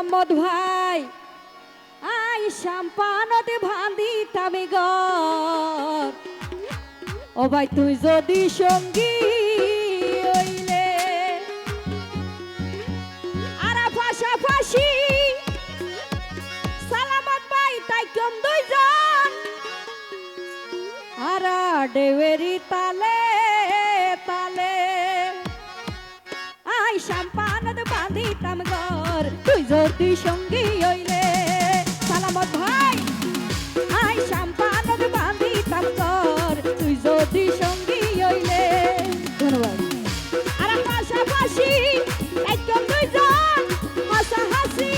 সালামত ভাই আই সাম্পানত ভান্দি তামি গর ও ভাই তুই যদি সঙ্গী হইলে আর পাশাপাশি সালামত ভাই তাই কম দুইজন আর ডেবেরি তালে তালে আই সাম্পানত বাঁধি তাম ঘর তুই যদি সঙ্গী হইলে সালামত ভাই আই সাম্পানত বাঁধি তাম ঘর তুই যদি সঙ্গী হইলে ধন্যবাদ আর পাশাপাশি একদম দুইজন হাসাহাসি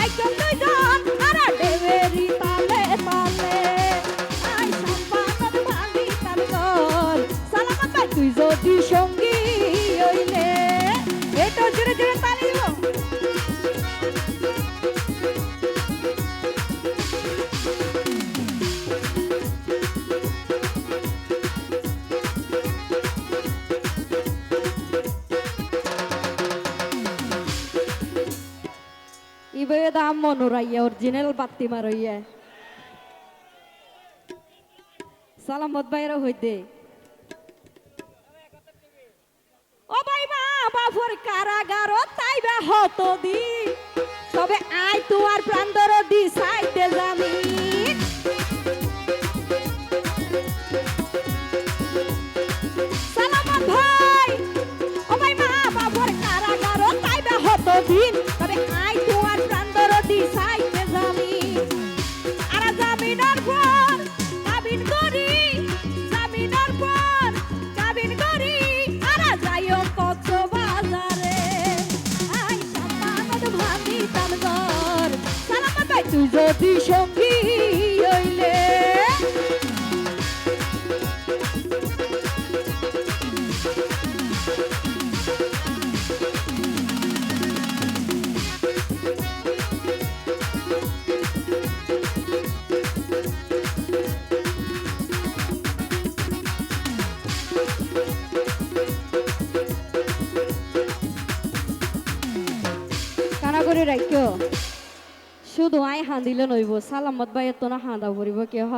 একদম দুইজন আর ডেবেরি তালে তালে আই সাম্পানত বাঁধি তাম ঘর সালামত ভাই তুই যদি সঙ্গী হইলে এটা জোরে জোরে তালি দিব ইবে দাম মনোরাইয়া অরিজিনাল বাত্তি মারইয়া সালামত ভাইরা হইতে ও ভাই মা বাফর কারাগার তাইবা হত দি তবে আই তোমার প্রান্তর দি সাইতে জানি সালামত ভাই ও ভাই মা বাফর কারাগার তাইবা হত দিন তবে আই তোমার প্রান্তর দি সাইতে জানি আর জামিনার পর কাবিন করি জামিনার পর কাবিন করি আর যাইও কত বাজারে আই সাম্পানত ভাবি তাম ঘর সালামত ভাই তুই যদি সঙ্গী হইলে কানা করে রাখিও শুধু আই হাঁদিলে নইব সালামত ভাই তো না হাঁদা ভরিব কে হ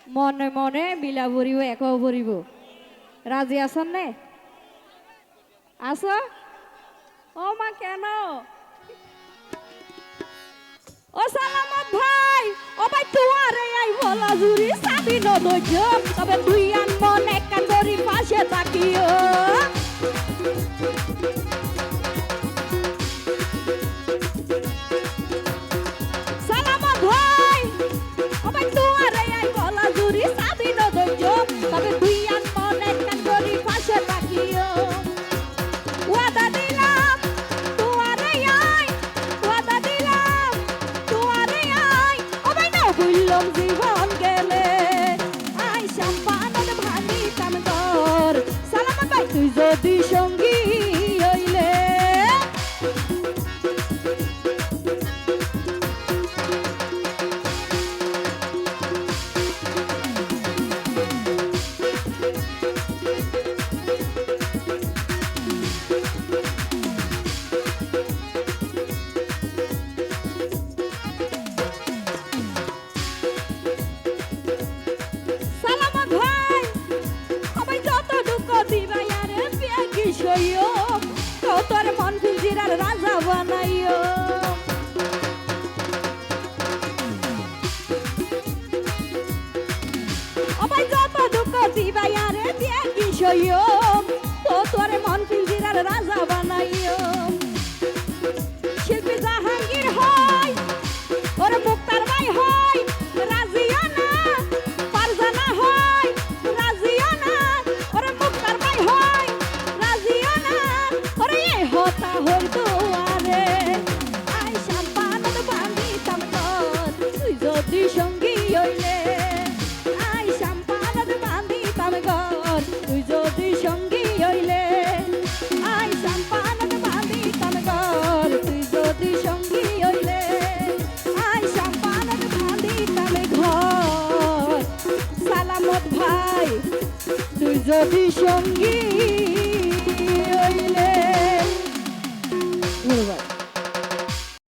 মনে মনে মিলা ভরিব এক ভরিব রাজি আছেন নে আস ও মা কেন ও সালামত ভাই ও ভাই তুয়ারে আই বলা জুরি সাবি নদজ তবে দুই আন মন এক কান করি পাশে তাকিও সালামত ভাই ও ভাই তুয়ারে আই বলা জুরি সাবি নদজ তবে দুই আন মন এক কান করি পাশে তাকিও ওয়াদা দিলাম তুয়ারে আই ওয়াদা দিলাম তুয়ারে আই ও ভাই না ভুললাম জীবন গেলে আই সাম্পানত ভাঙি কাম কর সালামত ভাই তুই যদি সঙ্গী হইলে সালামত ভাই আমি যত দুঃখ দিবাই আরে বিয়াকি সইও তোর মন পিঞ্জিরার রাজা বানাইও আমি যত দুঃখ দিবাই আরে বিয়াকি সইও তোর মন পিঞ্জিরার রাজা বানাইও শিল্পী জাহাঙ্গীর হয় ওর মুক্তার ভাই হয় রাজিও না পারজানা হয় রাজিও না ওর মুক্তার ভাই হয় রাজিও না ওরে এ হতা হই দুয়ারে আই সাম্পানত বাঁধি তাম ঘর তুই যদি সঙ্গী হইলে আই সাম্পানত বাঁধি তাম ঘর তুই যদি সঙ্গী হইলে আই সাম্পানত বাঁধি তাম ঘর তুই যদি সঙ্গী হইলে আই সাম্পানত বাঁধি তাম ঘর সালামত ভাই তুই যদি সঙ্গী